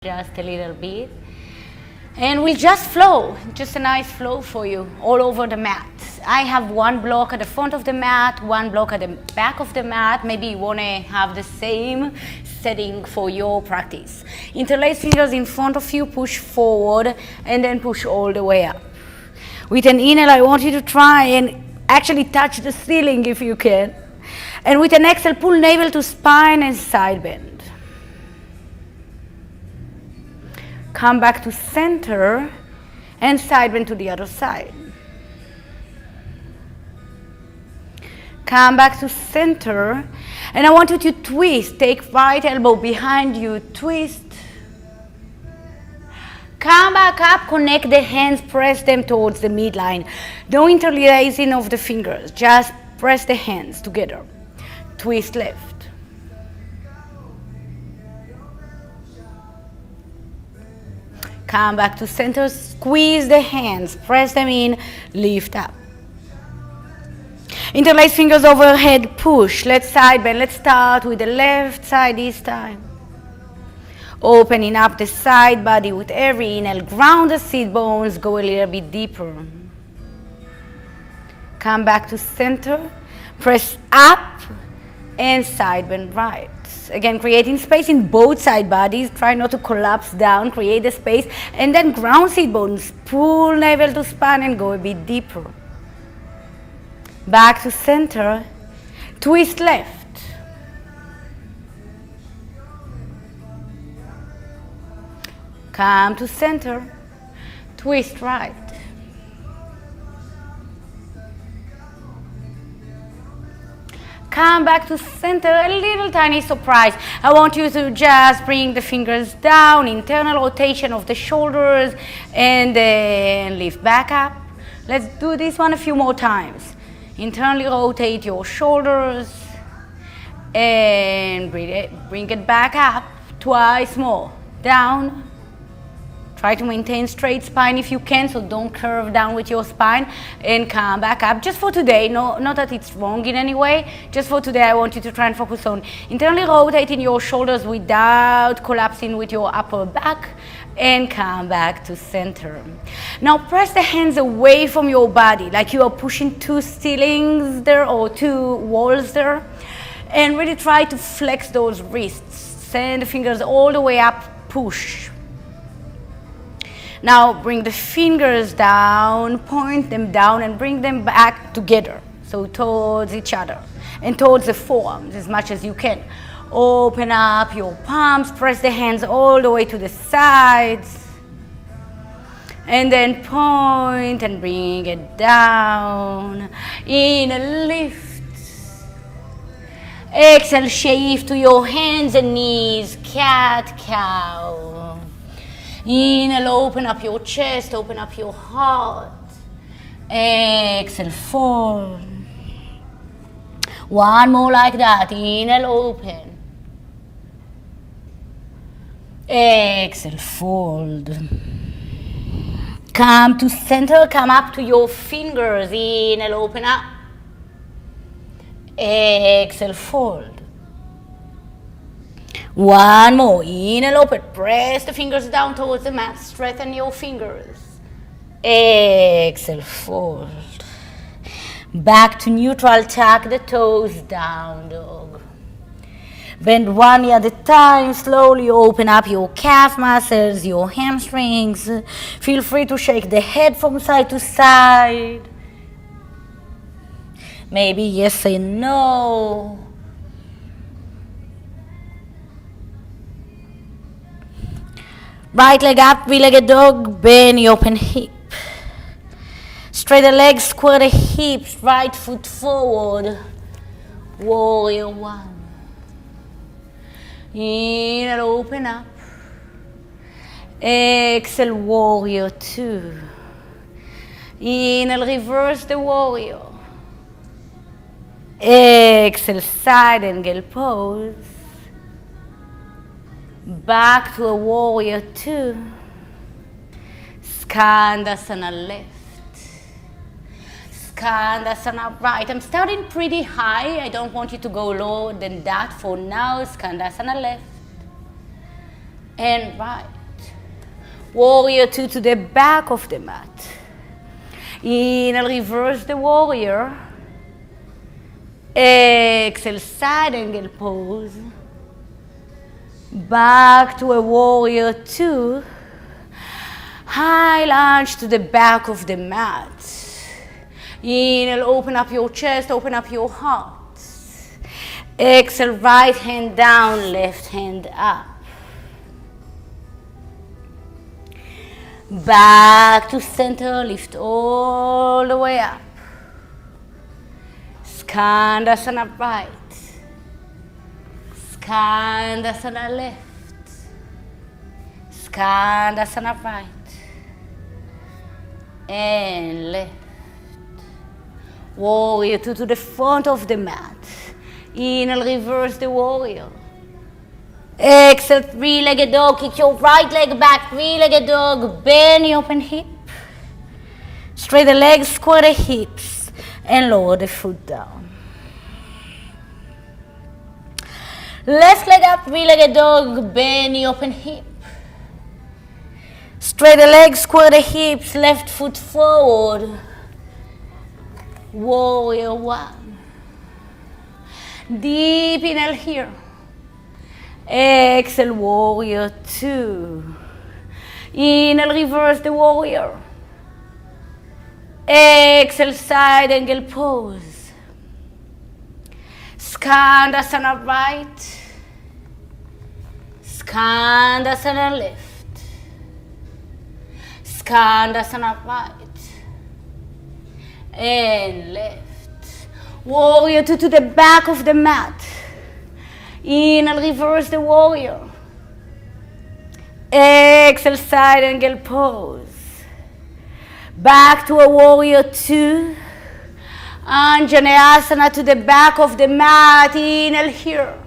just a little bit. And we'll just flow, just a nice flow for you all over the mat. I have one block at the front of the mat, one block at the back of the mat. Maybe you want to have the same setting for your practice. Interlace fingers in front of you, push forward, and then push all the way up. With an inhale, I want you to try and actually touch the ceiling if you can. And with an exhale, pull navel to spine and side bend. Come back to center and side bend to the other side. Come back to center, and I want you to twist. Take right elbow behind you, twist. Come back up, connect the hands, press them towards the midline. No interlacing of the fingers, just press the hands together. Twist left. Come back to center, squeeze the hands, press them in, lift up. Interlace fingers overhead, push. Let's side bend. Let's start with the left side this time. Opening up the side body with every inhale. Ground the sit bones, go a little bit deeper. Come back to center, press up and side bend right. Again, creating space in both side bodies. Try not to collapse down, create the space. And then ground sit bones. Pull navel to spine and go a bit deeper. Back to center. Twist left. Come to center. Twist right. Come back to center, a little tiny surprise. I want you to just bring the fingers down, internal rotation of the shoulders, and then lift back up. Let's do this one a few more times. Internally rotate your shoulders, and bring it back up, twice more. Down. Try to maintain straight spine if you can, so don't curve down with your spine, and come back up. Just for today, not that it's wrong in any way, just for today I want you to try and focus on internally rotating your shoulders without collapsing with your upper back, and come back to center. Now press the hands away from your body, like you are pushing two ceilings there or two walls there, and really try to flex those wrists. Send the fingers all the way up, push. Now bring the fingers down, point them down, and bring them back together. So towards each other and towards the forearms as much as you can. Open up your palms, press the hands all the way to the sides. And then point and bring it down. In a lift. Exhale, shift to your hands and knees, cat-cow. Inhale, open up your chest, open up your heart. Exhale, fold. One more like that. Inhale, open. Exhale, fold. Come to center, come up to your fingers. Inhale, open up. Exhale, fold. One more. Inhale, open. Press the fingers down towards the mat. Strengthen your fingers. Exhale, fold. Back to neutral. Tuck the toes down, dog. Bend one knee at a time. Slowly open up your calf muscles, your hamstrings. Feel free to shake the head from side to side. Maybe yes and no. Right leg up, three-legged dog, bend the open hip. Straight the legs, square the hips, right foot forward. Warrior one. Inhale, open up. Exhale, warrior two. Inhale, reverse the warrior. Exhale, side angle pose. Back to a warrior two. Skandasana left. Skandasana right. I'm starting pretty high. I don't want you to go lower than that for now. Skandasana left. and right. Warrior 2 to the back of the mat. Inhale, reverse the warrior. Exhale, side angle pose. Back to a warrior 2. High lunge to the back of the mat. Inhale, open up your chest, open up your heart. Exhale, right hand down, left hand up. Back to center, lift all the way up. Skandasana right. Skandasana left. Skandasana right. And left. Warrior 2 to the front of the mat. Inhale, reverse the warrior. Exhale, three-legged dog. Kick your right leg back, three-legged dog. Bend the open hip. Straight the legs, square the hips, and lower the foot down. Left leg up, three-legged dog. Bend the open hip. Straight the legs, square the hips, left foot forward. Warrior 1. Deep inhale here. Exhale, warrior 2. Inhale, reverse the warrior. Exhale, side angle pose. Skandasana right. Skandasana left. Skandasana right. And left. Warrior 2 to the back of the mat. Inhale, reverse the warrior. Exhale, side angle pose. Back to a warrior 2. Anjaneyasana to the back of the mat. Inhale here.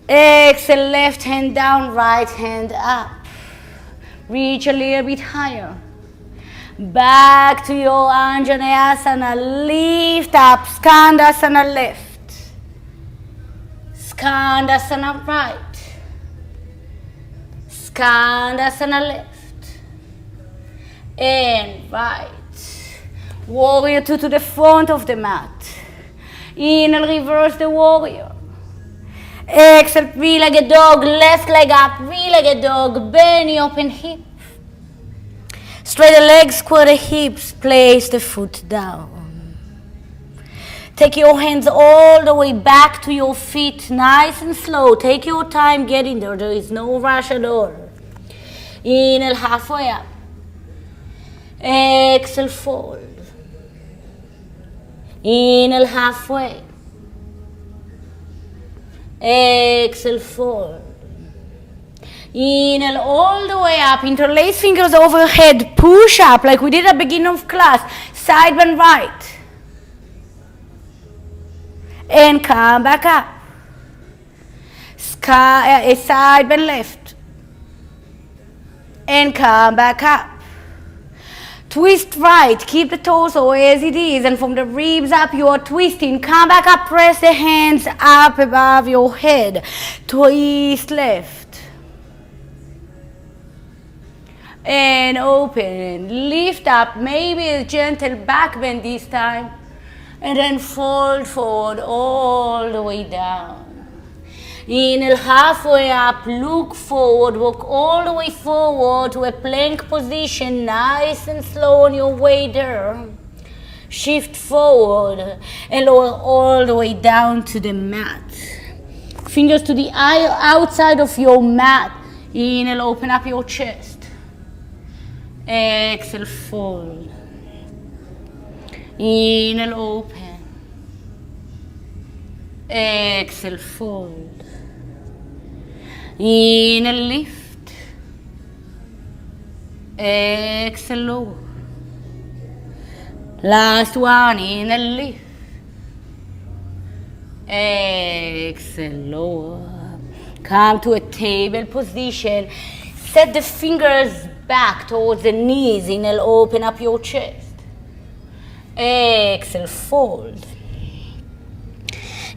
Exhale, left hand down, right hand up. Reach a little bit higher. Back to your Anjaneyasana. Lift up. Skandasana left. Skandasana right. Skandasana left. And right. Warrior 2 to the front of the mat. Inhale, reverse the warrior. Exhale, three-legged dog. Left leg up, three-legged dog. Bend the open hip. Straight the legs, square the hips. Place the foot down. Take your hands all the way back to your feet, nice and slow. Take your time getting there. There is no rush at all. Inhale, halfway up. Exhale, fold. Inhale, halfway. Exhale, fold. Inhale, all the way up. Interlace fingers overhead. Push up like we did at the beginning of class. Side bend right. And come back up. Side bend left. And come back up. Twist right. Keep the torso as it is. And from the ribs up, you are twisting. Come back up. Press the hands up above your head. Twist left. And open. Lift up. Maybe a gentle back bend this time. And then fold forward all the way down. Inhale, halfway up, look forward, walk all the way forward to a plank position, nice and slow on your way there. Shift forward and lower all the way down to the mat. Fingers to the outside of your mat. Inhale, open up your chest. Exhale, fold. Inhale, open. Exhale, fold. Inhale, lift. Exhale, lower. Last one, inhale, lift. Exhale, lower. Come to a table position. Set the fingers back towards the knees. Inhale, open up your chest. Exhale, fold.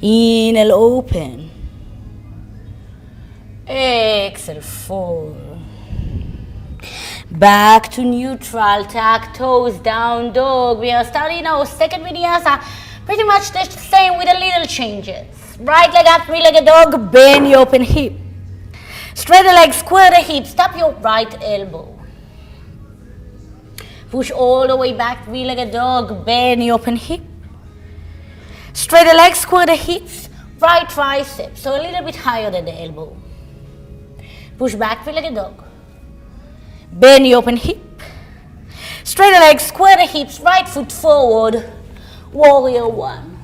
Inhale, open. Exhale, 4. Back to neutral, tuck toes, down dog. We are starting our second vinyasa. Pretty much the same with a little changes. Right leg up, three-legged dog, bend your open hip. Straight the leg, square the hips, tap your right elbow. Push all the way back, three-legged dog, bend your open hip. Straight the leg, square the hips, right tricep, so a little bit higher than the elbow. Push back, three-legged dog. Bend the open hip. Straight the leg, square the hips, right foot forward, warrior 1.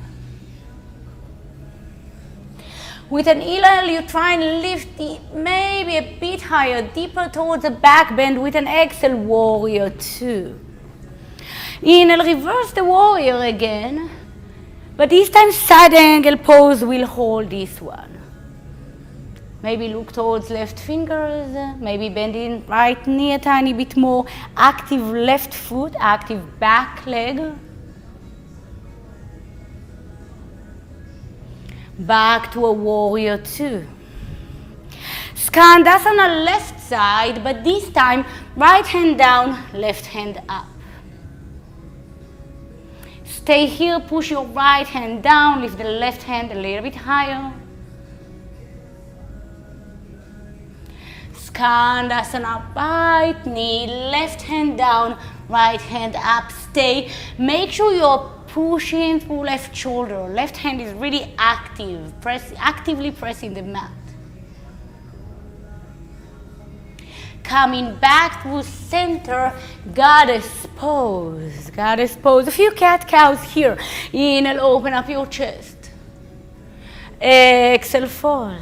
With an inhale, you try and lift it maybe a bit higher, deeper towards the back bend. With an exhale, warrior 2. Inhale, reverse the warrior again, but this time side angle pose will hold this one. Maybe look towards left fingers, maybe bending right knee a tiny bit more. Active left foot, active back leg. Back to a warrior 2. Skandasana left side, but this time right hand down, left hand up. Stay here, push your right hand down, lift the left hand a little bit higher. Skandasana, right knee, left hand down, right hand up. Stay. Make sure you're pushing through left shoulder. Left hand is really active, actively pressing the mat. Coming back to center, goddess pose. Goddess pose. A few cat cows here. Inhale, open up your chest. Exhale, fold.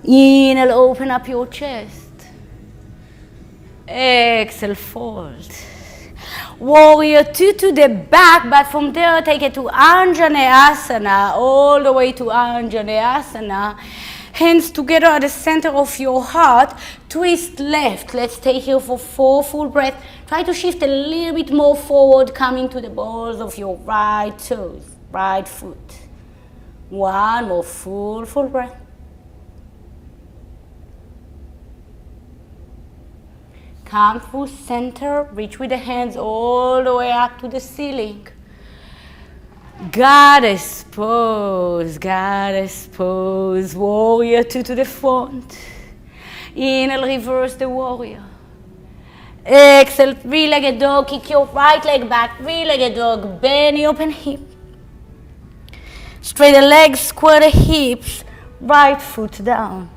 Inhale, open up your chest. Exhale, fold. Warrior 2 to the back, but from there take it to Anjaneyasana, all the way to Anjaneyasana. Hands together at the center of your heart. Twist left. Let's stay here for 4 full breaths. Try to shift a little bit more forward, coming to the balls of your right toes, right foot. 1 more full breath. Come through center, reach with the hands all the way up to the ceiling. Goddess pose, warrior 2 to the front. Inhale, reverse the warrior. Exhale, three-legged dog, kick your right leg back, three-legged dog, bend the open hip. Straight the legs, square the hips, right foot down.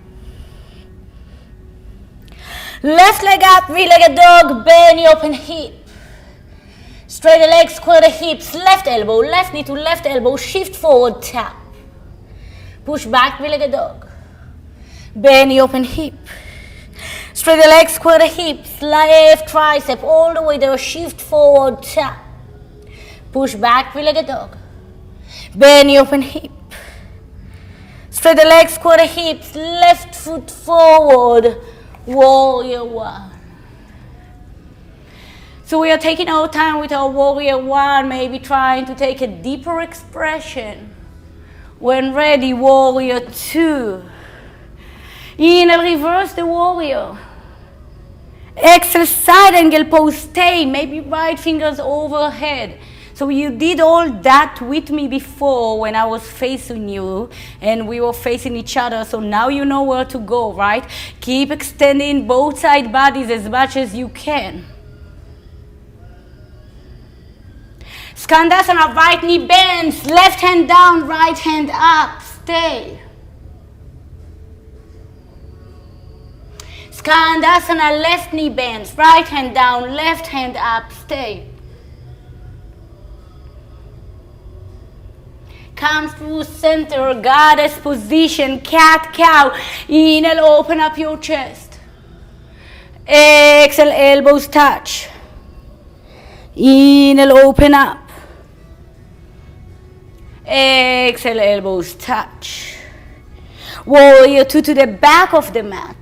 Left leg up, three-legged dog, bend the open hip. Straight the legs, square the hips, left elbow, left knee to left elbow, shift forward, tap. Push back, three-legged dog. Bend the open hip. Straight the legs, square the hips, left tricep, all the way there, shift forward, tap. Push back, three-legged dog. Bend the open hip. Straight the legs, square the hips, left foot forward, warrior 1. So we are taking our time with our warrior 1, maybe trying to take a deeper expression. When ready, warrior 2. Inhale, reverse the warrior. Exhale, side angle pose, stay, maybe right fingers overhead. So you did all that with me before when I was facing you and we were facing each other. So now you know where to go, right? Keep extending both side bodies as much as you can. Skandasana, right knee bends, left hand down, right hand up, stay. Skandasana, left knee bends, right hand down, left hand up, stay. Come through center, goddess position, cat cow. Inhale, open up your chest. Exhale, elbows touch. Inhale, open up. Exhale, elbows touch. Warrior 2 to the back of the mat.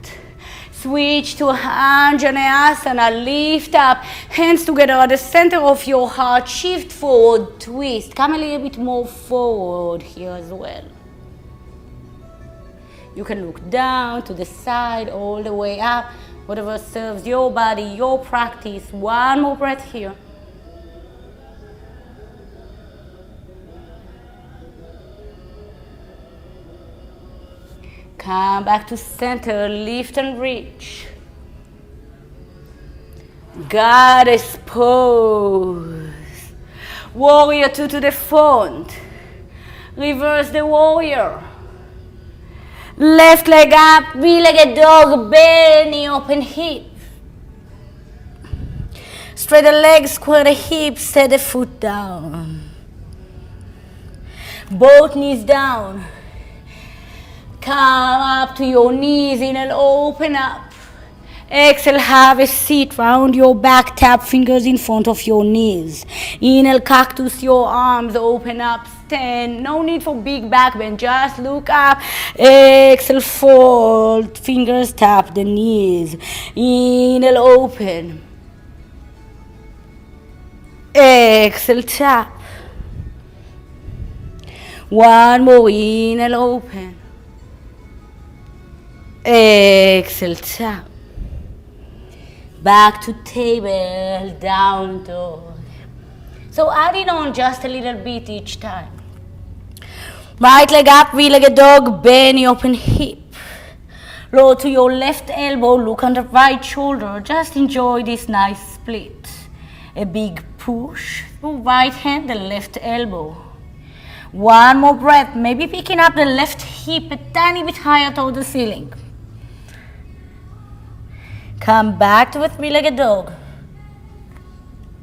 Switch to Anjaneyasana, lift up, hands together at the center of your heart, shift forward, twist. Come a little bit more forward here as well. You can look down, to the side, all the way up, whatever serves your body, your practice. One more breath here. Come back to center, lift and reach. Goddess pose. Warrior 2 to the front. Reverse the warrior. Left leg up, three-legged dog, bend knee, open hip. Straight the legs, square the hips, set the foot down. Both knees down. Come up to your knees, inhale, open up. Exhale, have a seat, round your back, tap fingers in front of your knees. Inhale, cactus your arms, open up, stand. No need for big back bend, just look up. Exhale, fold, fingers tap the knees. Inhale, open. Exhale, tap. One more, inhale, open. Exhale, tap. Back to table, down dog. So add it on just a little bit each time. Right leg up, three-legged dog, bend your open hip. Lower to your left elbow, look on the right shoulder. Just enjoy this nice split. A big push through right hand, the left elbow. One more breath, maybe picking up the left hip a tiny bit higher toward the ceiling. Come back to a three-legged dog.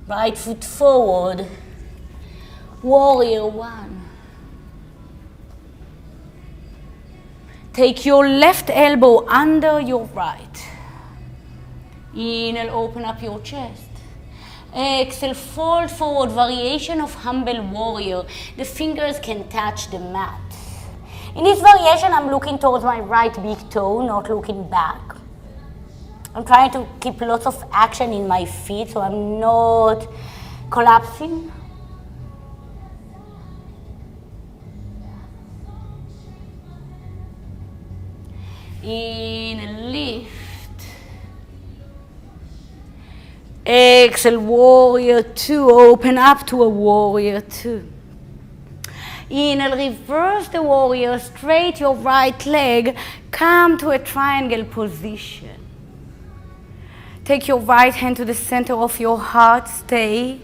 Right foot forward. Warrior 1. Take your left elbow under your right. Inhale, open up your chest. Exhale, fold forward, variation of humble warrior. The fingers can touch the mat. In this variation, I'm looking towards my right big toe, not looking back. I'm trying to keep lots of action in my feet so I'm not collapsing. Inhale, lift. Exhale, warrior 2, open up to a warrior 2. Inhale, reverse the warrior, straight your right leg, come to a triangle position. Take your right hand to the center of your heart, stay.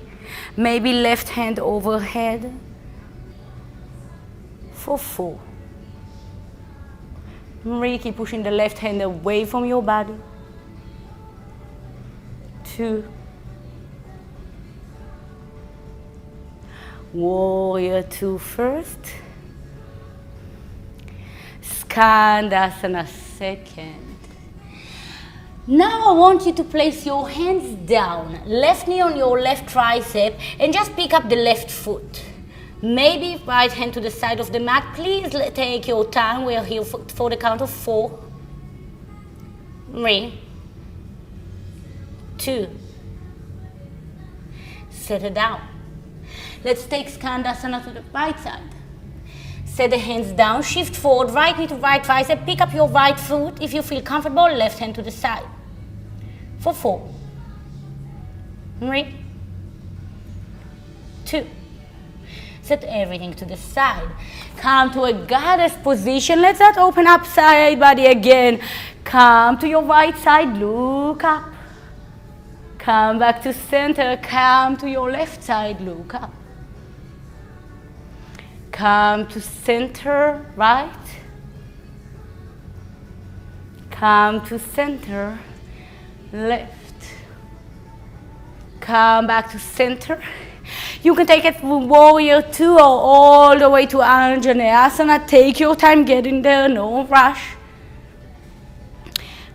Maybe left hand overhead. For 4. Really keep pushing the left hand away from your body. 2. Warrior 2 first. Skandasana second. Now I want you to place your hands down, left knee on your left tricep, and just pick up the left foot. Maybe right hand to the side of the mat. Please take your time. We are here for the count of 4. 3. 2. Set it down. Let's take Skandasana to the right side. Set the hands down, shift forward, right knee to right tricep, pick up your right foot. If you feel comfortable, left hand to the side. For 4. 3. 2. Set everything to the side. Come to a goddess position. Let's not open up side body again. Come to your right side, look up. Come back to center, come to your left side, look up. Come to center, right. Come to center, left. Come back to center. You can take it from warrior 2 or all the way to Anjaneyasana. Take your time getting there, no rush.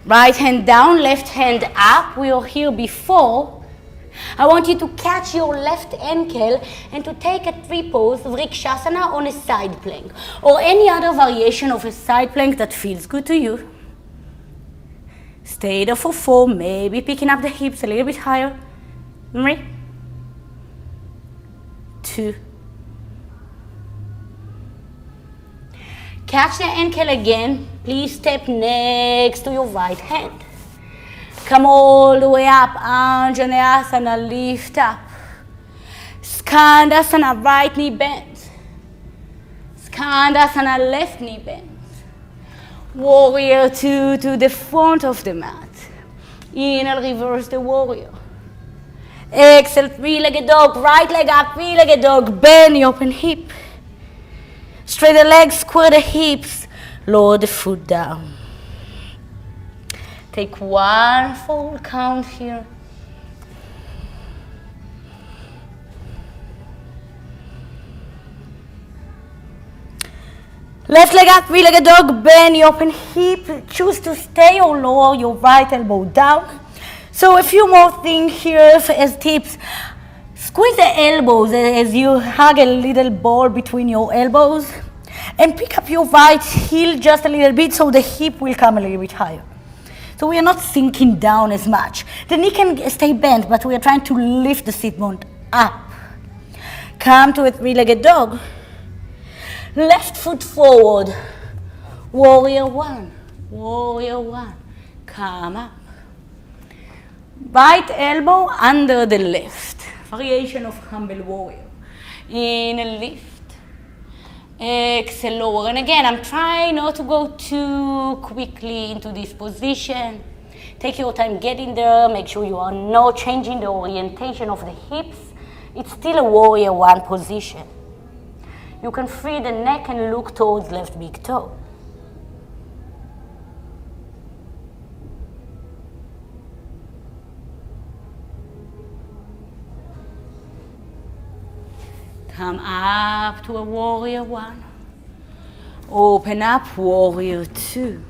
Right hand down, left hand up. We were here before. I want you to catch your left ankle and to take a 3 pose, Vrikshasana, on a side plank or any other variation of a side plank that feels good to you. Stay there for 4, maybe picking up the hips a little bit higher. 3, 2. Catch the ankle again, Please step next to your right hand. Come all the way up, Anjaneyasana, lift up. Skandasana, right knee bends. Skandasana, left knee bends. Warrior 2 to the front of the mat. Inhale, reverse the warrior. Exhale, three-legged dog, right leg up, three-legged dog, bend the open hip. Straight the legs, square the hips, lower the foot down. Take one full count here. Left leg up, three-legged dog, bend the open hip. Choose to stay or lower your right elbow down. So a few more things here as tips. Squeeze the elbows as you hug a little ball between your elbows. And pick up your right heel just a little bit so the hip will come a little bit higher. So we are not sinking down as much. The knee can stay bent, but we are trying to lift the sit bone up. Come to a three-legged dog. Left foot forward. Warrior 1. Warrior 1. Come up. Right elbow under the left. Variation of humble warrior. Inhale, lift. Exhale, lower. And again, I'm trying not to go too quickly into this position. Take your time getting there. Make sure you are not changing the orientation of the hips. It's still a warrior 1 position. You can free the neck and look towards left big toe. Come up to a warrior 1. Open up, warrior 2.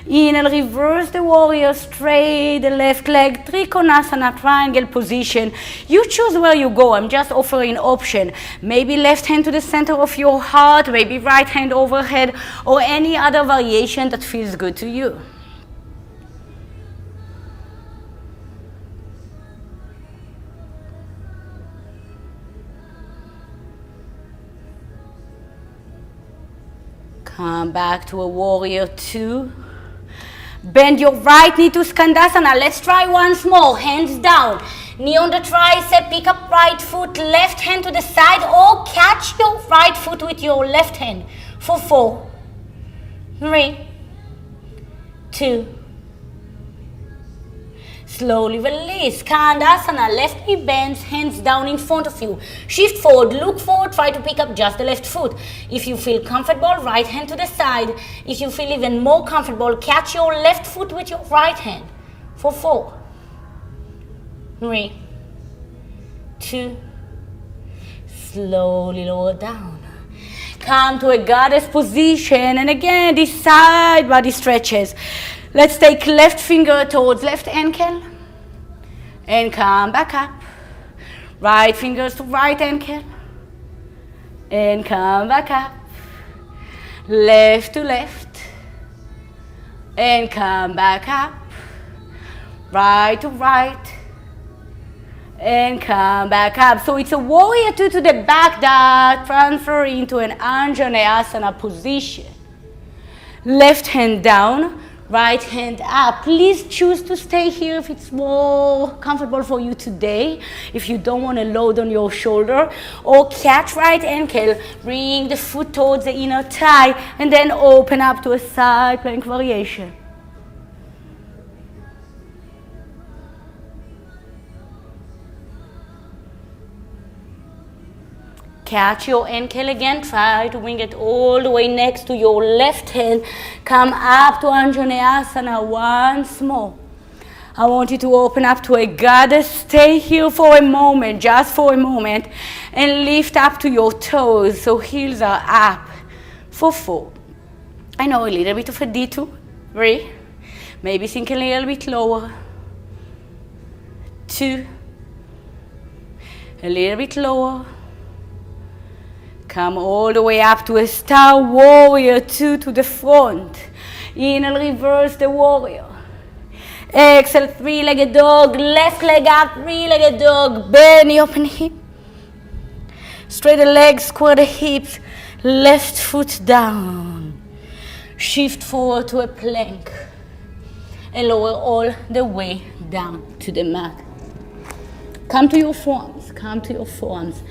Inhale, reverse the warrior, straight the left leg, Trikonasana, triangle position. You choose where you go. I'm just offering option. Maybe left hand to the center of your heart, maybe right hand overhead, or any other variation that feels good to you. Come back to a warrior 2. Bend your right knee to Skandasana. Let's try once more. Hands down. Knee on the tricep. Pick up right foot. Left hand to the side. Or catch your right foot with your left hand. For 4, 3, 2. Slowly release. Skandasana. Left knee bends, hands down in front of you. Shift forward, look forward, try to pick up just the left foot. If you feel comfortable, right hand to the side. If you feel even more comfortable, catch your left foot with your right hand. For 4, 3, 2. Slowly lower down. Come to a goddess position. And again, this side body stretches. Let's take left finger towards left ankle. And come back up. Right fingers to right ankle. And come back up. Left to left. And come back up. Right to right. And come back up. So it's a warrior 2 to the back that transfer into an Anjaneyasana position. Left hand down. Right hand up. Please choose to stay here if it's more comfortable for you today. If you don't want to load on your shoulder. Or catch right ankle. Bring the foot towards the inner thigh. And then open up to a side plank variation. Catch your ankle again, try to bring it all the way next to your left hand. Come up to Anjaneyasana once more. I want you to open up to a goddess. Stay here for a moment, just for a moment. And lift up to your toes, so heels are up. For 4. I know, a little bit of a detour. 3. Maybe sink a little bit lower. 2. A little bit lower. Come all the way up to a star warrior 2 to the front. Inhale, reverse the warrior. Exhale, three-legged dog. Left leg up, three-legged dog. Bend the open hip. Straight the legs, square the hips. Left foot down. Shift forward to a plank and lower all the way down to the mat. Come to your forearms, come to your forearms.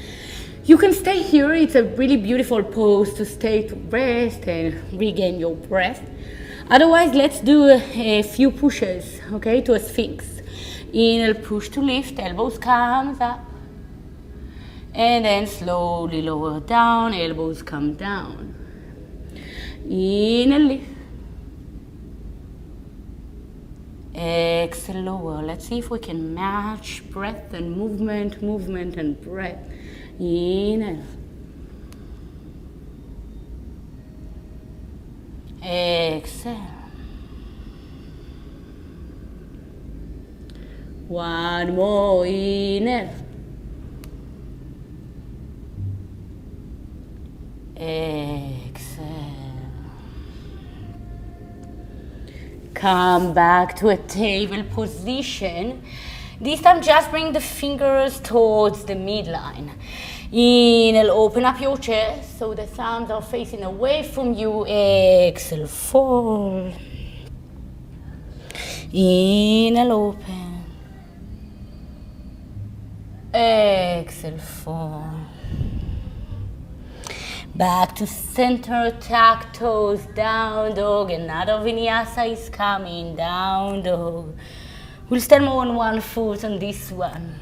You can stay here, it's a really beautiful pose to stay to rest and regain your breath. Otherwise, let's do a few pushes, okay, to a sphinx. Inhale, push to lift, elbows comes up. And then slowly lower down, elbows come down. Inhale, lift. Exhale, lower. Let's see if we can match breath and movement, movement and breath. Inhale. Exhale. One more. Inhale. Exhale. Come back to a table position. This time just bring the fingers towards the midline. Inhale, open up your chest so the thumbs are facing away from you. Exhale, fold. Inhale, open. Exhale, fold. Back to center, tuck toes, down dog. Another vinyasa is coming, down dog. We'll stand more on one foot on this one.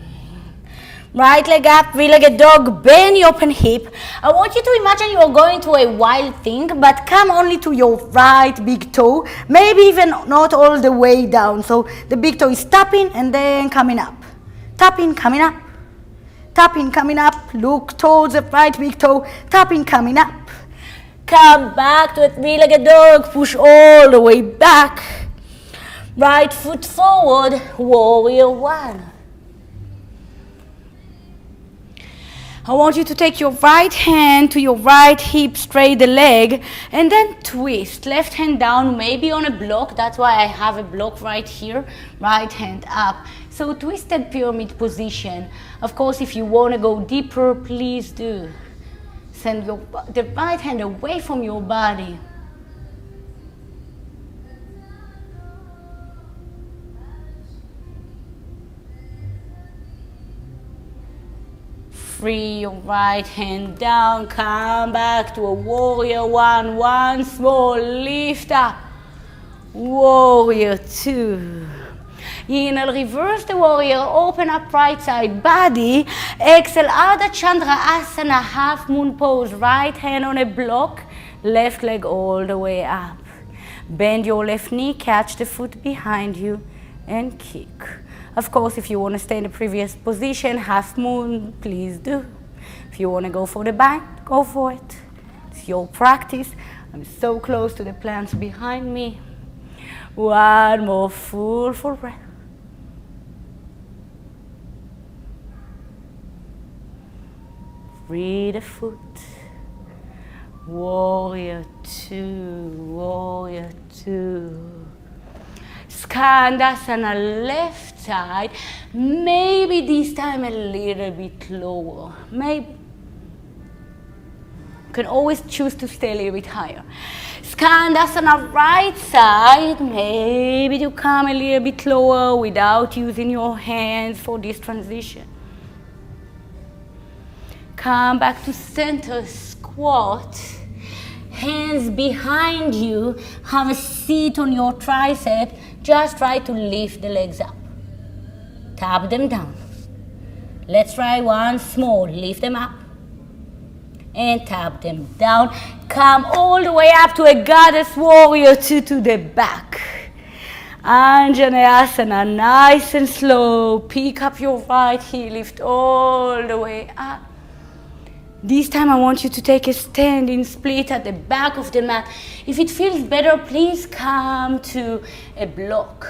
Right leg up, three-legged dog, bend your open hip. I want you to imagine you're going to a wild thing, but come only to your right big toe, maybe even not all the way down. So the big toe is tapping and then coming up. Tapping, coming up. Tapping, coming up, look towards the right big toe, tapping, coming up. Come back to a three-legged dog, push all the way back. Right foot forward, warrior one. I want you to take your right hand to your right hip, straight the leg, and then twist. Left hand down, maybe on a block. That's why I have a block right here. Right hand up. So twisted pyramid position. Of course, if you want to go deeper, please do. Send the right hand away from your body. Free your right hand down, come back to a warrior one, one small lift up, warrior two. Inhale, reverse the warrior, open up right side body, exhale, Ardha Chandra Asana, half moon pose, right hand on a block, left leg all the way up. Bend your left knee, catch the foot behind you and kick. Of course, if you want to stay in the previous position, half moon, please do. If you want to go for the bind, go for it. It's your practice. I'm so close to the plants behind me. One more full breath. Free the foot. Warrior two, warrior two. Skandasana, left side, maybe this time a little bit lower. Maybe. You can always choose to stay a little bit higher. Skandasana, right side, maybe you come a little bit lower without using your hands for this transition. Come back to center, squat. Hands behind you, have a seat on your tricep. Just try to lift the legs up. Tap them down. Let's try one small. Lift them up. And tap them down. Come all the way up to a goddess warrior two to the back. Anjaneyasana, nice and slow. Pick up your right heel, lift all the way up. This time I want you to take a standing split at the back of the mat. If it feels better, please come to a block.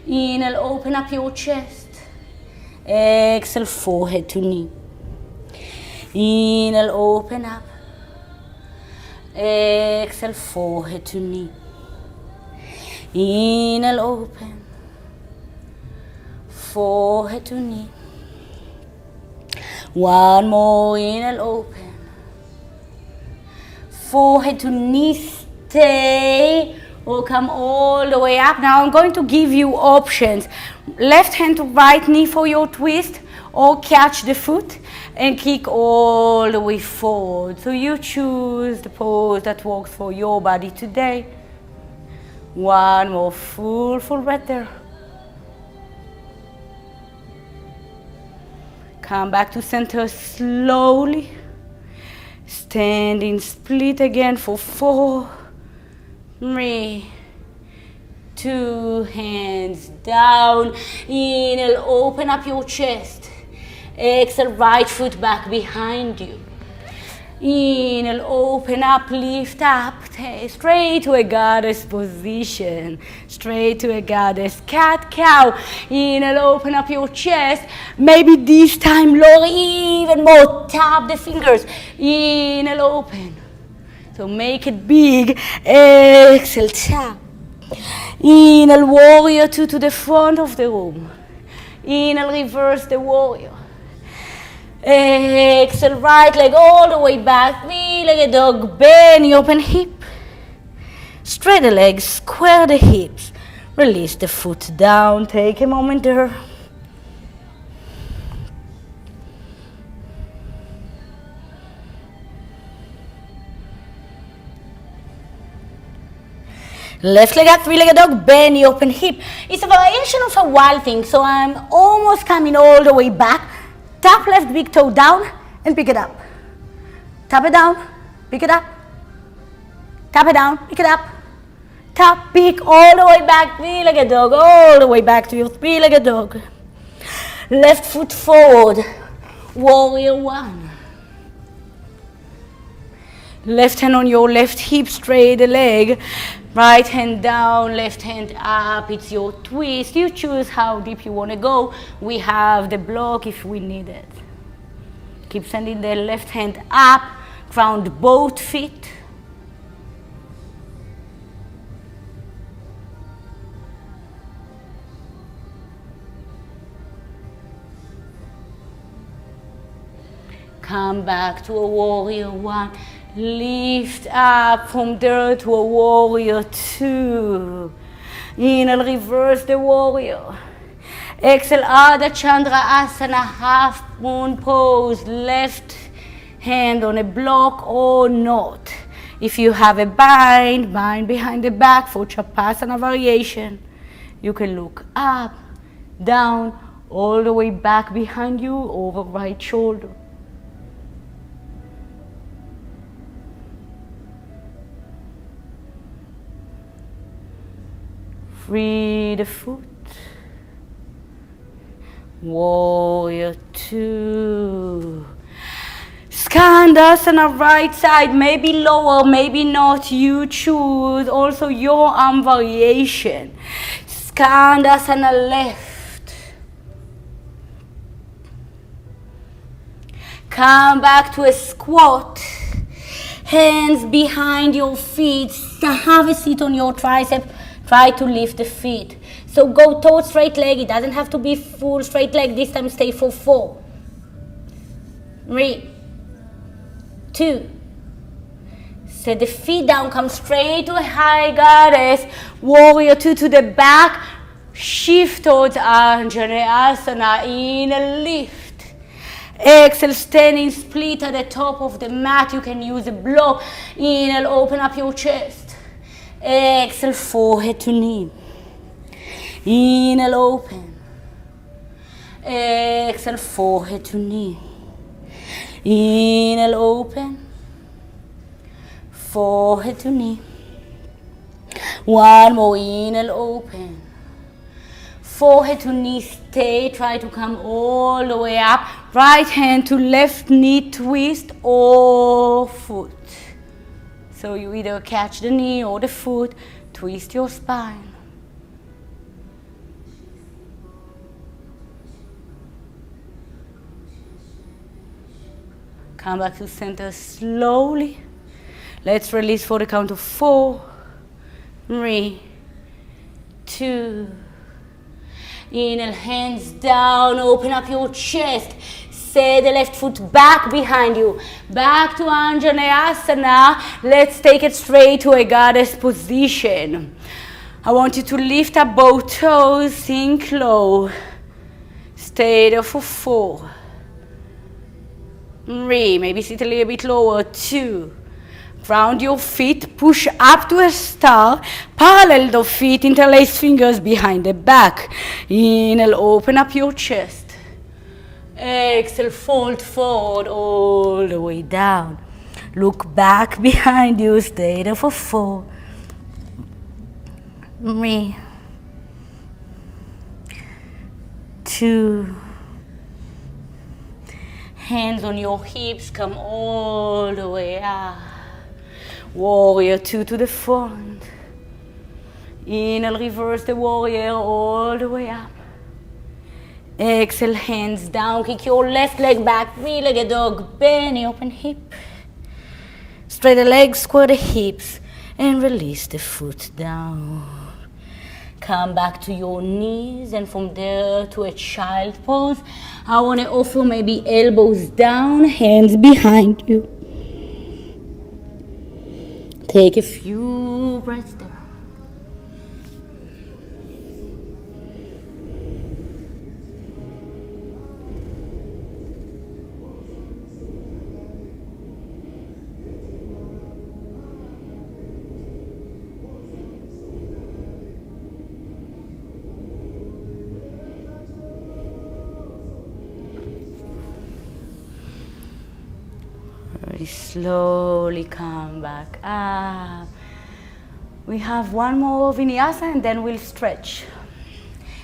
Inhale, open up your chest. Exhale, forehead to knee. Inhale, open up. Exhale, forehead to knee. Inhale, open. Forehead to knee. One more, inhale, open. Forehead to knee, stay, or come all the way up. Now I'm going to give you options. Left hand to right knee for your twist, or catch the foot and kick all the way forward. So you choose the pose that works for your body today. One more full breath there. Come back to center slowly. Standing split again for 4, 3, 2, hands down. Inhale, open up your chest. Exhale, right foot back behind you. Inhale, open up, lift up, straight to a goddess position. Straight to a goddess cat-cow. Inhale, open up your chest. Maybe this time lower even more. Tap the fingers. Inhale, open. So make it big. Exhale, tap. Inhale, warrior 2 to the front of the room. Inhale, reverse the warrior. Exhale, right leg all the way back, three-legged dog, bend the open hip. Straight the legs, square the hips. Release the foot down, take a moment there. Left leg up, three-legged dog, bend the open hip. It's a variation of a wild thing, so I'm almost coming all the way back. Tap left big toe down and pick it up. Tap it down, pick it up. Tap it down, pick it up. Tap, pick all the way back, three-legged dog, all the way back to your three-legged dog. Left foot forward, warrior 1. Left hand on your left hip, straight the leg. Right hand down, left hand up, it's your twist. You choose how deep you want to go. We have the block if we need it. Keep sending the left hand up, ground both feet. Come back to a warrior 1. Lift up from there to a warrior 2. Inhale, reverse the warrior. Exhale, Ardha Chandra Asana, half moon pose. Left hand on a block or not. If you have a bind behind the back for Chapasana variation. You can look up, down, all the way back behind you, over right shoulder. Free the foot. Warrior 2. Skandasana, right side, maybe lower, maybe not, you choose. Also your arm variation. Skandasana, left. Come back to a squat. Hands behind your feet. Have a seat on your tricep. Try to lift the feet. So go towards straight leg. It doesn't have to be full straight leg. This time stay for 4, 3, 2. Set the feet down. Come straight to a high goddess. Warrior 2 to the back. Shift towards Anjaneyasana. Inhale, lift. Exhale, standing split at the top of the mat. You can use a block. Inhale, open up your chest. Exhale, forehead to knee. Inhale, open. Exhale, forehead to knee. Inhale, open. Forehead to knee. One more. Inhale, open. Forehead to knee, stay. Try to come all the way up. Right hand to left knee, twist or foot. So you either catch the knee or the foot, twist your spine. Come back to center slowly. Let's release for the count of 4, 3, 2. Inhale, hands down, open up your chest. Set the left foot back behind you. Back to Anjaneyasana. Let's take it straight to a goddess position. I want you to lift up both toes, sink low. Stay there for 4. 3, maybe sit a little bit lower, 2. Ground your feet, push up to a star, parallel the feet, interlace fingers behind the back. Inhale, open up your chest. Exhale, fold forward all the way down. Look back behind you, stay there for 4. 3, 2. Hands on your hips, come all the way up. Warrior 2 to the front. Inhale, reverse the warrior all the way up. Exhale, hands down, kick your left leg back, three-legged dog, bend the open hip. Straight the legs, square the hips, and release the foot down. Come back to your knees, and from there to a child pose. I want to offer maybe elbows down, hands behind you. Take a few breaths there. Very slowly come back up. We have one more vinyasa and then we'll stretch.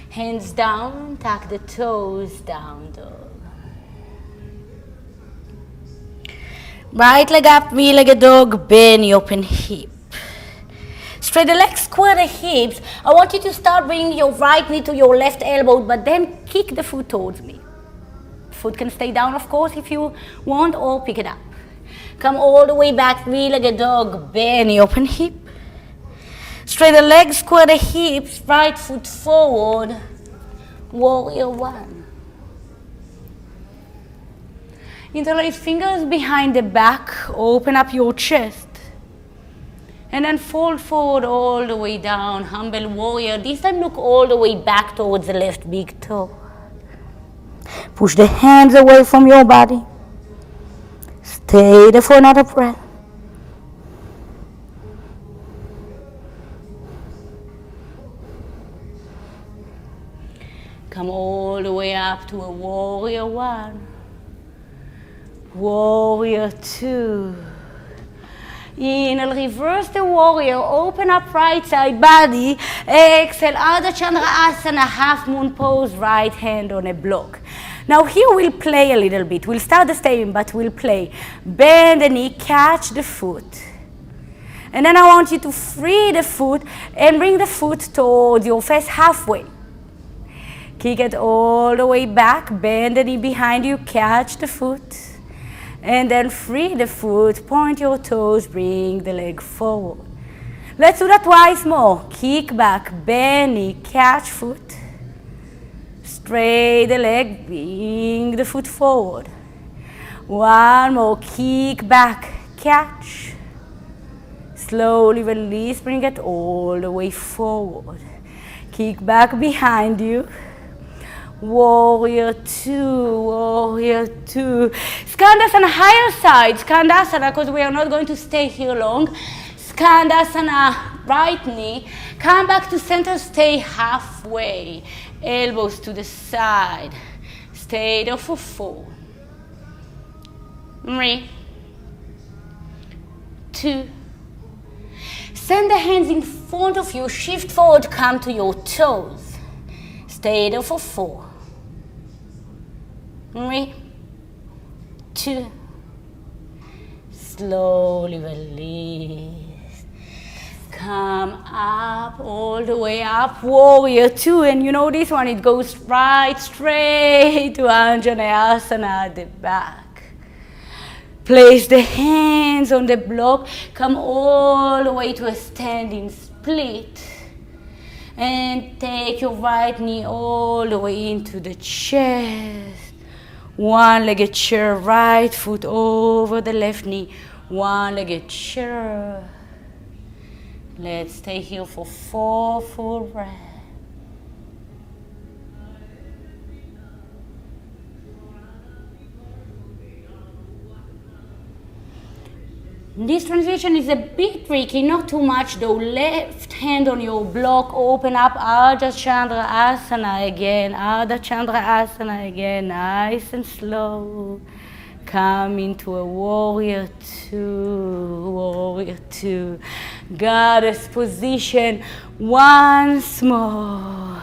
Hands down, tuck the toes down, dog. Right leg up, three-legged dog, bend the open hip. Straight the legs, square the hips. I want you to start bringing your right knee to your left elbow, but then kick the foot towards me. Foot can stay down, of course, if you want, or pick it up. Come all the way back, three-legged dog, bend the open hip. Straight the legs, square the hips, right foot forward, warrior 1. Interlace fingers behind the back, open up your chest. And then fold forward all the way down, humble warrior. This time look all the way back towards the left big toe. Push the hands away from your body. Stay there for another breath. Come all the way up to a warrior 1. Warrior 2. Inhale, reverse the warrior, open up right side body. Exhale, Ardha Chandrasana, half moon pose, right hand on a block. Now here we'll play a little bit. We'll start the same, but we'll play. Bend the knee, catch the foot. And then I want you to free the foot and bring the foot towards your face halfway. Kick it all the way back, bend the knee behind you, catch the foot. And then free the foot, point your toes, bring the leg forward. Let's do that twice more. Kick back, bend knee, catch foot. Straight the leg, bring the foot forward. One more, kick back, catch. Slowly release, bring it all the way forward. Kick back behind you. Warrior 2, warrior 2. Skandasana, higher side. Skandasana, because we are not going to stay here long. Skandasana, right knee. Come back to center, stay halfway. Elbows to the side. Stay there for 4. 3, 2. Send the hands in front of you. Shift forward, come to your toes. Stay there for 4. 3, 2. Slowly release. Come up, all the way up, warrior 2. And you know this one, it goes right straight to Anjaneyasana at the back. Place the hands on the block. Come all the way to a standing split. And take your right knee all the way into the chest. One-legged chair, right foot over the left knee. One-legged chair. Let's stay here for 4 full breaths. This transition is a bit tricky, not too much though. Left hand on your block, open up, Ardha Chandra Asana again, Ardha Chandra Asana again, nice and slow. Come into a warrior two, goddess position once more.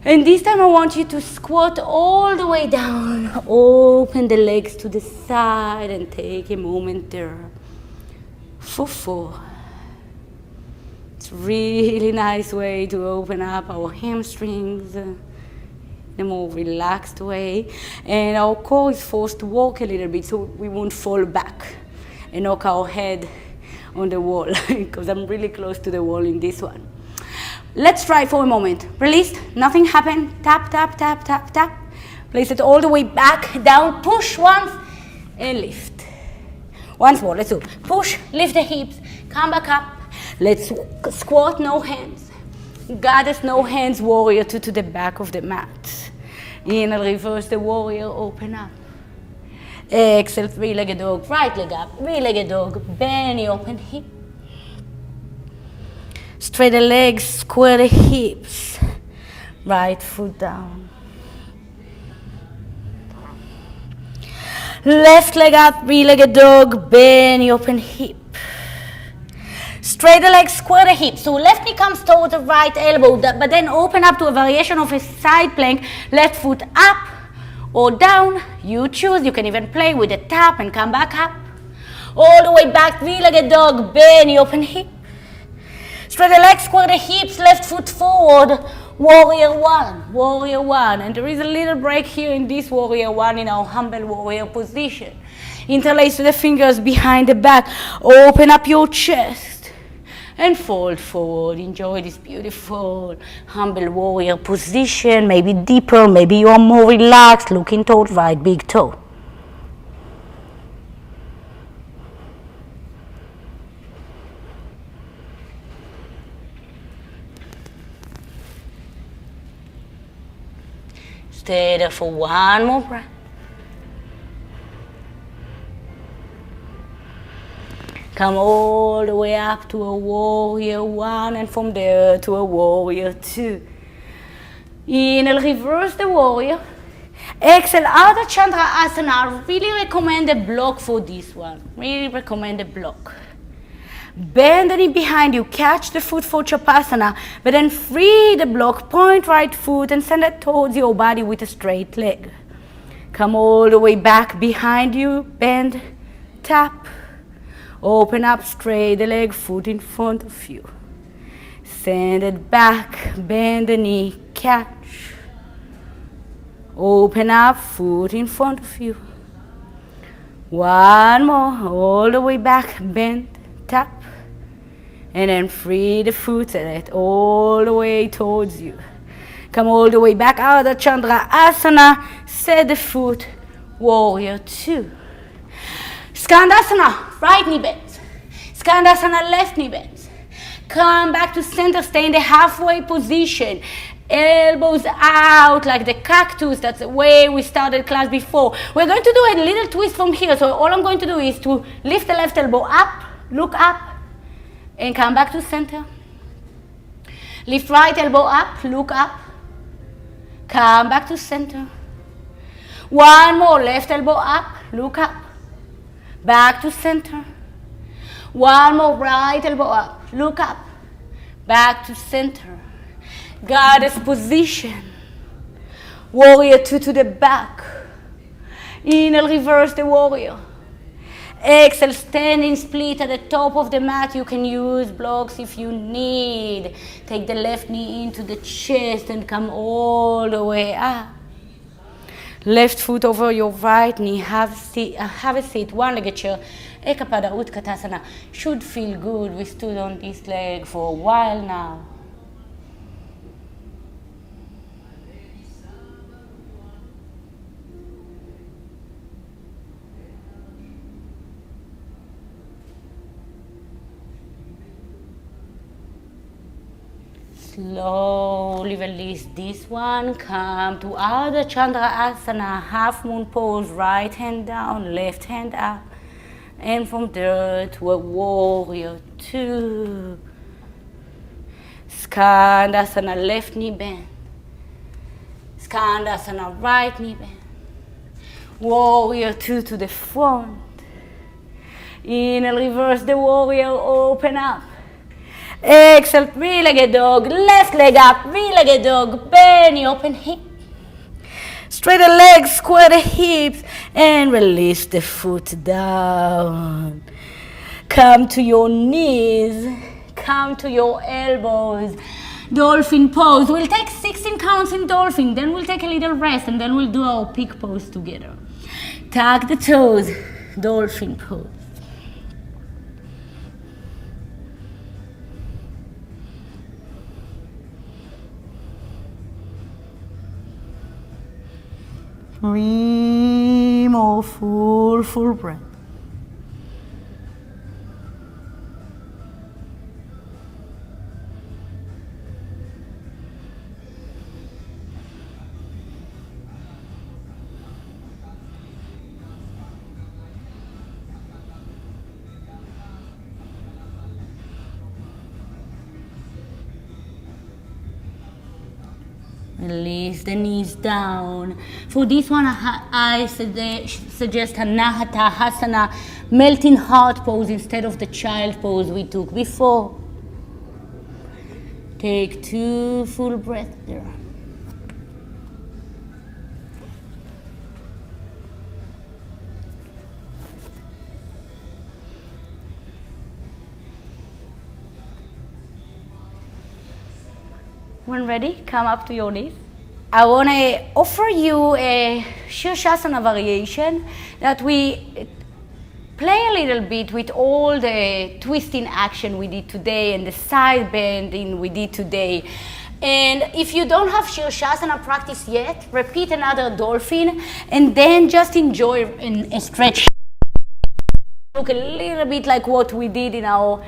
And this time I want you to squat all the way down, open the legs to the side and take a moment there. For 4. It's a really nice way to open up our hamstrings in a more relaxed way. And our core is forced to walk a little bit so we won't fall back and knock our head on the wall because I'm really close to the wall in this one. Let's try for a moment. Release, nothing happened. Tap, tap, tap, tap, tap. Place it all the way back, down, push once and lift. Once more, let's do. Push, lift the hips, come back up. Let's squat, no hands. Goddess, no hands, warrior two to the back of the mat. Inhale, reverse the warrior, open up. Exhale, three-legged dog, right leg up, three-legged dog, bend the open hip. Straight the legs, square the hips. Right foot down. Left leg up, three-legged dog, bend the open hip. Straight the legs, square the hips. So left knee comes towards the right elbow, but then open up to a variation of a side plank. Left foot up or down, you choose. You can even play with a tap and come back up. All the way back, three-legged dog, bend the open hip. Straight the legs, square the hips, left foot forward. Warrior one. And there is a little break here in this warrior one in our humble warrior position. Interlace the fingers behind the back. Open up your chest and fold forward. Enjoy this beautiful humble warrior position. Maybe deeper, maybe you are more relaxed, looking towards right big toe. Stay there for one more breath. Come all the way up to a warrior one and from there to a warrior two. Inhale, reverse the warrior. Exhale, Ardha Chandra Asana. I really recommend a block for this one. Really recommend a block. Bend the knee behind you, catch the foot for Chapasana, but then free the block, point right foot and send it towards your body with a straight leg. Come all the way back behind you, bend, tap, open up, straight the leg, foot in front of you. Send it back, bend the knee, catch, open up, foot in front of you. One more, all the way back, bend, tap, and then free the foot and it all the way towards you. Come all the way back out of Chandra Asana, set the foot, warrior two. Skandasana, right knee bends. Skandasana, left knee bends. Come back to center, stay in the halfway position. Elbows out like the cactus, that's the way we started class before. We're going to do a little twist from here, so all I'm going to do is to lift the left elbow up, look up, and come back to center. Lift right elbow up, look up, come back to center. One more, left elbow up, look up, back to center. One more, right elbow up, look up, back to center. Goddess position. Warrior two to the back. Inhale, reverse the warrior. Exhale, standing split at the top of the mat. You can use blocks if you need. Take the left knee into the chest and come all the way up. Left foot over your right knee. Have a seat, one-legged chair. Ekapada Utkatasana. Should feel good. We stood on this leg for a while now. Slowly release this one. Come to Ardha Chandra Asana, half moon pose. Right hand down, left hand up. And from there to a warrior two. Skandasana, left knee bend. Skandasana, right knee bend. Warrior two to the front. Inhale, reverse the warrior, open up. Exhale, three-legged dog, left leg up, three-legged dog, bend your open hip. Straighten the legs, square the hips, and release the foot down. Come to your knees, come to your elbows. Dolphin pose. We'll take 16 counts in dolphin, then we'll take a little rest, and then we'll do our peak pose together. Tuck the toes, dolphin pose. Three more full breath. Release the knees down. For this one, I suggest Anahata Hasana, melting heart pose instead of the child pose we took before. Take 2 full breaths there. When ready, come up to your knees. I want to offer you a Shirshasana variation that we play a little bit with all the twisting action we did today and the side bending we did today. And if you don't have Shirshasana practice yet, repeat another dolphin and then just enjoy a stretch. Look a little bit like what we did in our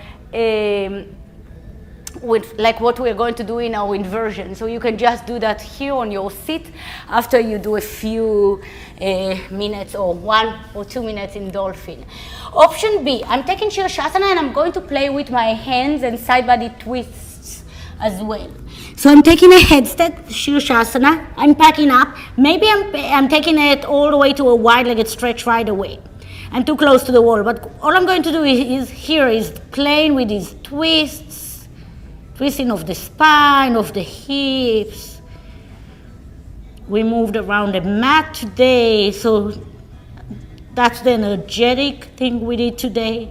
like what we're going to do in our inversion. So you can just do that here on your seat after you do a few minutes or 1 or 2 minutes in dolphin. Option B, I'm taking Shirshasana and I'm going to play with my hands and side body twists as well. So I'm taking a headstand, Shirshasana, I'm packing up. Maybe I'm taking it all the way to a wide-legged stretch right away. I'm too close to the wall, but all I'm going to do is playing with these twists, twisting of the spine, of the hips. We moved around the mat today, so that's the energetic thing we did today.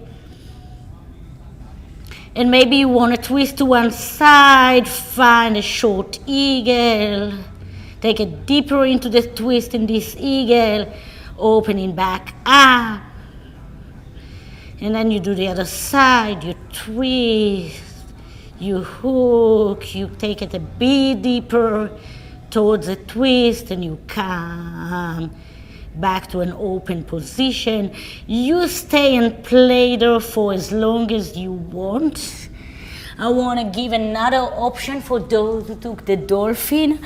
And maybe you want to twist to one side, find a short eagle, take it deeper into the twist in this eagle, opening back up. And then you do the other side, you twist. You hook, you take it a bit deeper towards the twist and you come back to an open position. You stay and play there for as long as you want. I want to give another option for those who took the dolphin.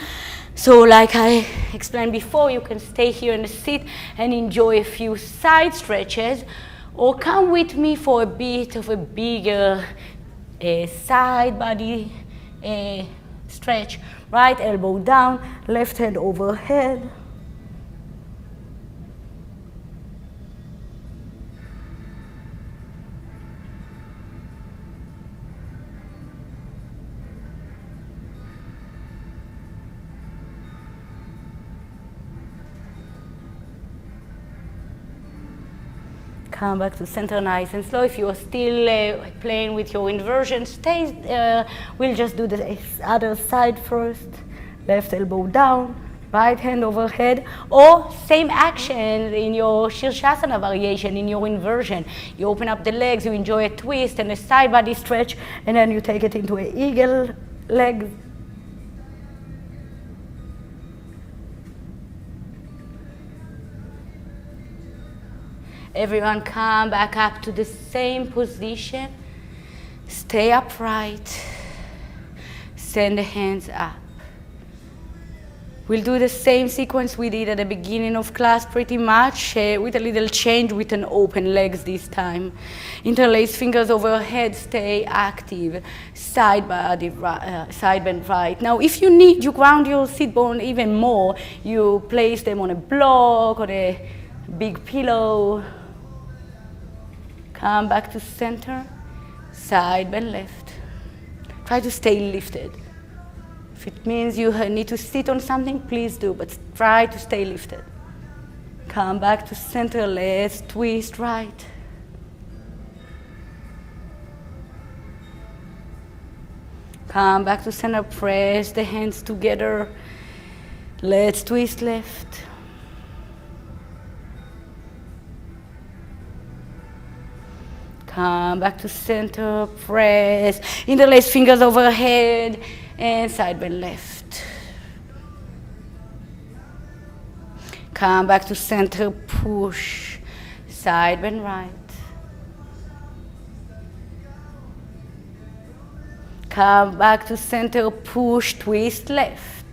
So like I explained before, you can stay here in the seat and enjoy a few side stretches, or come with me for a bit of a bigger side body stretch. Right elbow down, left hand overhead. Come back to center nice and slow. If you are still playing with your inversion, stay there. We'll just do the other side first. Left elbow down, right hand overhead, or same action in your Shirshasana variation, in your inversion. You open up the legs, you enjoy a twist and a side body stretch, and then you take it into an eagle leg. Everyone come back up to the same position. Stay upright. Send the hands up. We'll do the same sequence we did at the beginning of class pretty much, with a little change with an open legs this time. Interlace fingers overhead, stay active, side bend right. Now if you need, you ground your sit bone even more. You place them on a block or a big pillow. Come back to center, side bend left. Try to stay lifted. If it means you need to sit on something, please do, but try to stay lifted. Come back to center, let's twist right. Come back to center, press the hands together. Let's twist left. Come back to center, press. Interlace fingers overhead. And side bend left. Come back to center, push. Side bend right. Come back to center, push, twist left.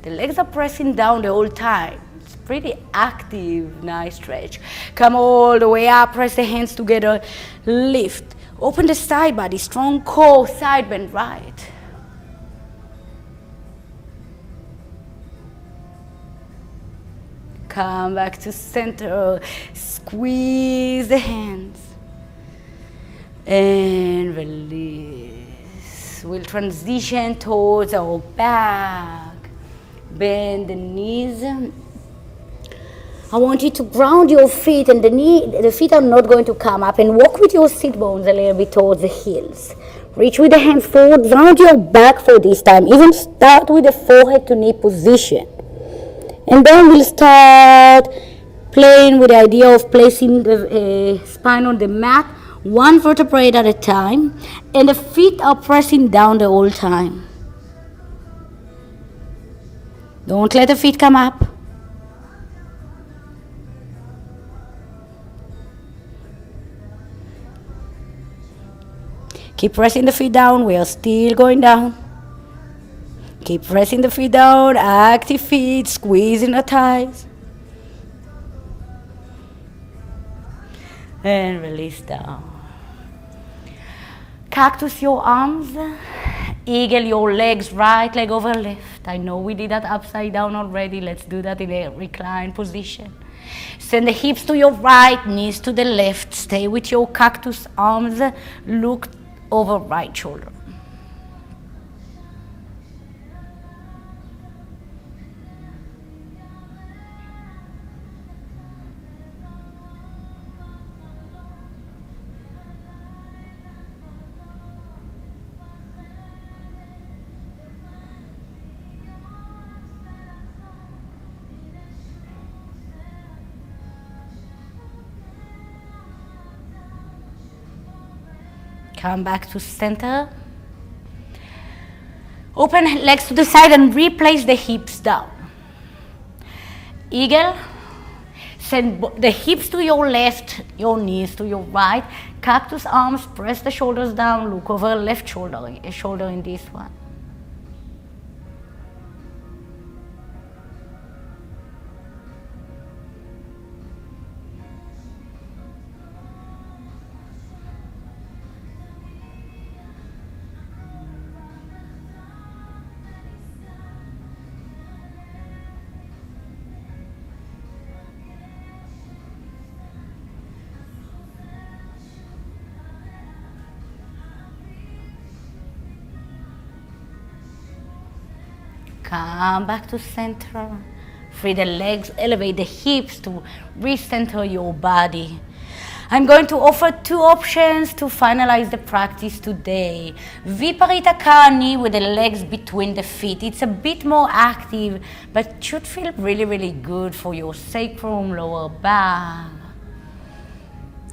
The legs are pressing down the whole time. It's pretty active, nice stretch. Come all the way up, press the hands together, lift. Open the side body, strong core, side bend right. Come back to center, squeeze the hands. And release. We'll transition towards our back. Bend the knees. I want you to ground your feet, and the feet are not going to come up, and walk with your sit bones a little bit towards the heels. Reach with the hands forward, round your back for this time. Even start with the forehead to knee position. And then we'll start playing with the idea of placing the spine on the mat, one vertebrae at a time, and the feet are pressing down the whole time. Don't let the feet come up. Keep pressing the feet down. We are still going down. Keep pressing the feet down. Active feet. Squeezing the thighs. And release down. Cactus your arms. Eagle your legs. Right leg over left. I know we did that upside down already. Let's do that in a reclined position. Send the hips to your right. Knees to the left. Stay with your cactus arms. Look over right shoulder. Come back to center. Open legs to the side and replace the hips down. Eagle. Send the hips to your left, your knees to your right. Cactus arms, press the shoulders down. Look over left shoulder in this one. Come back to center. Free the legs, elevate the hips to recenter your body. I'm going to offer two options to finalize the practice today. Viparita Karani with the legs between the feet. It's a bit more active, but should feel really, really good for your sacrum, lower back.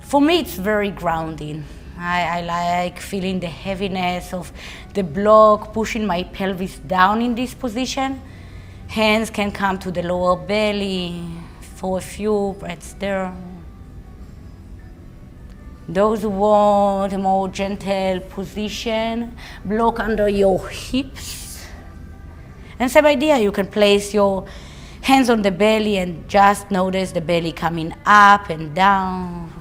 For me, it's very grounding. I like feeling the heaviness of the block, pushing my pelvis down in this position. Hands can come to the lower belly for a few breaths there. Those who want a more gentle position, block under your hips. And same idea, you can place your hands on the belly and just notice the belly coming up and down.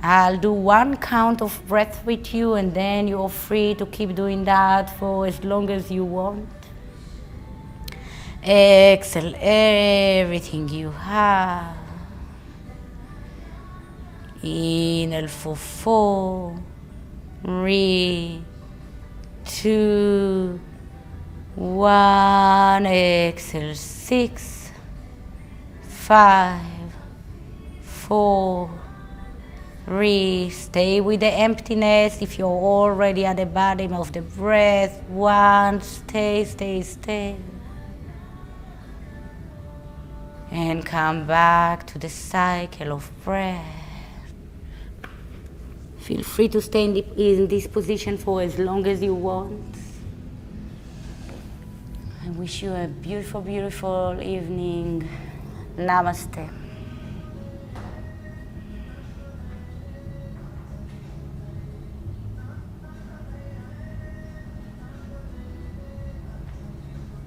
I'll do 1 count of breath with you, and then you're free to keep doing that for as long as you want. Exhale everything you have. Inhale for 4, 3, 2, 1. Exhale 6, 5, 4, 3. Stay with the emptiness if you're already at the bottom of the breath. 1. Stay, stay, stay. And come back to the cycle of breath. Feel free to stay in this position for as long as you want. I wish you a beautiful, beautiful evening. Namaste.